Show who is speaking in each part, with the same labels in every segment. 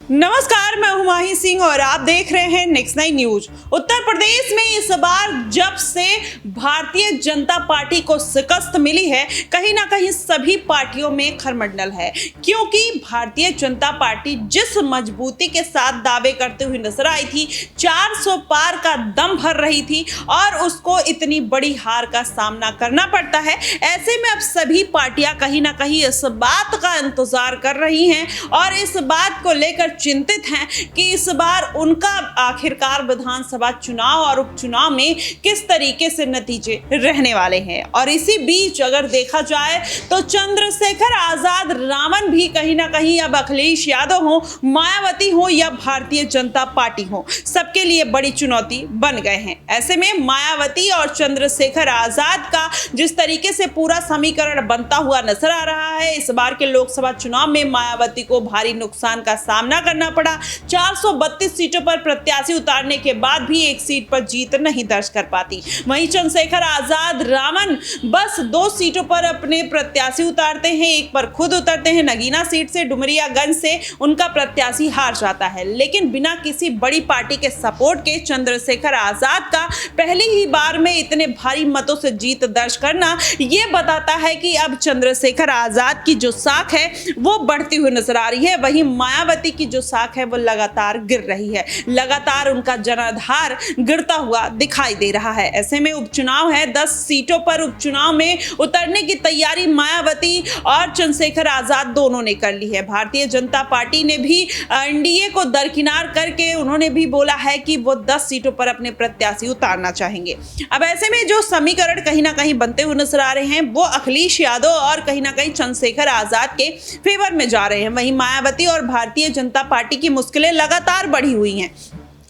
Speaker 1: नमस्कार, मैं हूं माही सिंह और आप देख रहे हैं नेक्स्ट 9 न्यूज। उत्तर प्रदेश में इस बार जब से भारतीय जनता पार्टी को शिकस्त मिली है, कहीं ना कहीं सभी पार्टियों में खरमंडल है, क्योंकि भारतीय जनता पार्टी जिस मजबूती के साथ दावे करते हुए नजर आई थी, 400 पार का दम भर रही थी और उसको इतनी बड़ी हार का सामना करना पड़ता है। ऐसे में अब सभी पार्टियां कहीं ना कहीं इस बात का इंतजार कर रही हैं और इस बात को लेकर चिंतित हैं कि इस बार उनका आखिरकार विधानसभा चुनाव और उपचुनाव में किस तरीके से नतीजे रहने वाले हैं। और इसी बीच अगर देखा जाए तो चंद्रशेखर आजाद रावण भी कहीं ना कहीं अब अखिलेश यादव हो, मायावती हो या भारतीय जनता पार्टी हो, सबके लिए बड़ी चुनौती बन गए हैं। ऐसे में मायावती और चंद्रशेखर आजाद का जिस तरीके से पूरा समीकरण बनता हुआ नजर आ रहा है, इस बार के लोकसभा चुनाव में मायावती को भारी नुकसान का सामना करना पड़ा। 432 सीटों पर प्रत्याशी उतारने के बाद भी एक सीट पर जीत नहीं दर्ज कर पाती। वहीं चंद्रशेखर आजाद रावण बस 2 सीटों पर अपने प्रत्याशी उतारते हैं, एक पर खुद उतरते हैं। नगीना सीट से डुमरियागंज से उनका प्रत्याशी हार जाता है, लेकिन बिना किसी बड़ी पार्टी के सपोर्ट के चंद्रशेखर आजाद का पहली ही बार में इतने भारी मतों से जीत दर्ज करना ये बताता है कि अब चंद्रशेखर आजाद की जो साख है वो बढ़ती हुई नजर आ रही है। वहीं मायावती की जो साख है वो लगातार गिर रही है, लगातार उनका जनाधार गिरता हुआ दिखाई दे रहा है। ऐसे में उपचुनाव है, 10 सीटों पर उपचुनाव में उतरने की तैयारी मायावती और चंद्रशेखर आजाद दोनों ने कर ली है। भारतीय जनता पार्टी ने भी एनडीए को दरकिनार करके उन्होंने भी बोला है कि वो 10 सीटों पर अपने प्रत्याशी उतारना चाहेंगे। अब ऐसे में जो समीकरण कहीं ना कहीं बनते हुए नजर आ रहे हैं वो अखिलेश यादव और कहीं ना कहीं चंद्रशेखर आजाद के फेवर में जा रहे हैं। वहीं मायावती और भारतीय जनता पार्टी की मुश्किलें लगातार बढ़ी हुई हैं।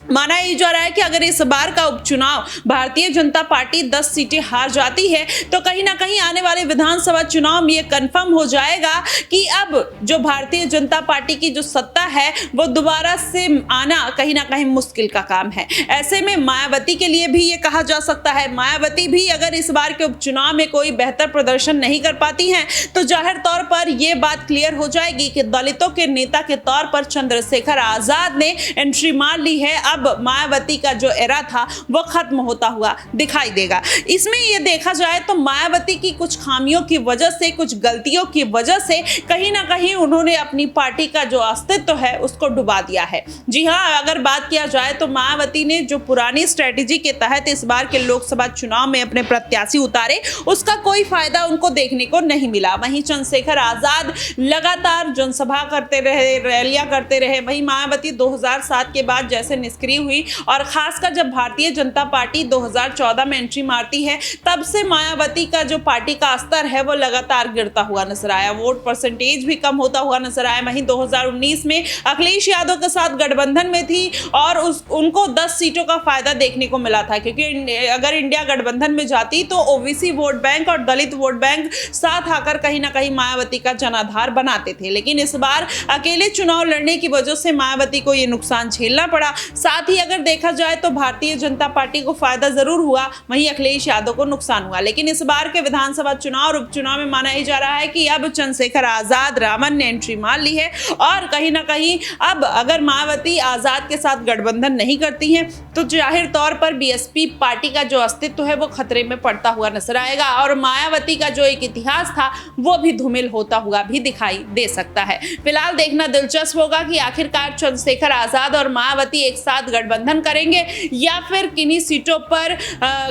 Speaker 1: माना ये जा रहा है कि अगर इस बार का उपचुनाव भारतीय जनता पार्टी 10 सीटें हार जाती है तो कहीं ना कहीं आने वाले विधानसभा चुनाव में ये कंफर्म हो जाएगा कि अब जो भारतीय जनता पार्टी की जो सत्ता है वो दोबारा से आना कहीं ना कहीं मुश्किल का काम है। ऐसे में मायावती के लिए भी ये कहा जा सकता है, मायावती भी अगर इस बार के उपचुनाव में कोई बेहतर प्रदर्शन नहीं कर पाती हैं तो जाहिर तौर पर यह बात क्लियर हो जाएगी कि दलितों के नेता के तौर पर चंद्रशेखर आजाद ने एंट्री मार ली है। अब मायावती का जो एरा था वो खत्म होता हुआ दिखाई देगा। इसमें यह देखा जाए तो मायावती की कुछ खामियों की वजह से, कुछ गलतियों की वजह से कहीं ना कहीं उन्होंने अपनी पार्टी का जो अस्तित्व है उसको डुबा दिया है। जी हाँ, अगर बात किया जाए तो मायावती ने जो पुरानी स्ट्रेटेजी के तहत इस बार के लोकसभा चुनाव में अपने प्रत्याशी उतारे, उसका कोई फायदा उनको देखने को नहीं मिला। वहीं चंद्रशेखर आजाद लगातार जनसभा करते रहे, रैलियां करते रहे। वहीं मायावती 2007 के बाद जैसे निष्क्रिय हुई और खासकर जब भारतीय जनता पार्टी 2014 में एंट्री मारती है, तब से मायावती का जो पार्टी का स्तर है वो लगातार गिरता हुआ नजर आया, वोट परसेंटेज भी कम होता हुआ नजर आया। वहीं 2019 में अखिलेश यादव के साथ गठबंधन में थी और उनको 10 सीटों का फायदा देखने को मिला था, क्योंकि अगर इंडिया गठबंधन में जाती तो ओबीसी वोट बैंक और दलित वोट बैंक साथ आकर कहीं ना कहीं मायावती का जनाधार बनाते थे। लेकिन इस बार अकेले चुनाव लड़ने की वजह से मायावती को यह नुकसान झेलना पड़ा। साथ ही अगर देखा जाए तो भारतीय जनता पार्टी को फायदा जरूर हुआ, वहीं अखिलेश यादव को नुकसान हुआ। लेकिन इस बार के विधानसभा चुनाव और उपचुनाव में माना जा रहा है कि अब चंद्रशेखर आजाद रावण ने एंट्री मार ली है और कहीं ना कहीं अब अगर मायावती आजाद के साथ गठबंधन नहीं करती है तो जाहिर तौर पर बीएसपी पार्टी का जो अस्तित्व है वो खतरे में पड़ता हुआ नजर आएगा और मायावती का जो एक इतिहास था वो भी धूमिल होता हुआ भी दिखाई दे सकता है। फिलहाल देखना दिलचस्प होगा कि आखिरकार चंद्रशेखर आजाद और मायावती एक साथ गठबंधन करेंगे या फिर किन्हीं सीटों पर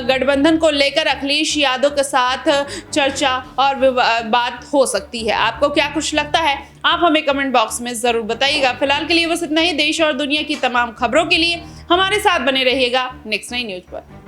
Speaker 1: गठबंधन को लेकर अखिलेश यादव के साथ चर्चा और बात हो सकती है। आपको क्या कुछ लगता है, आप हमें कमेंट बॉक्स में जरूर बताइएगा। फिलहाल के लिए बस इतना ही। देश और दुनिया की तमाम खबरों के लिए हमारे साथ बने रहिएगा नेक्स्ट 9 न्यूज पर।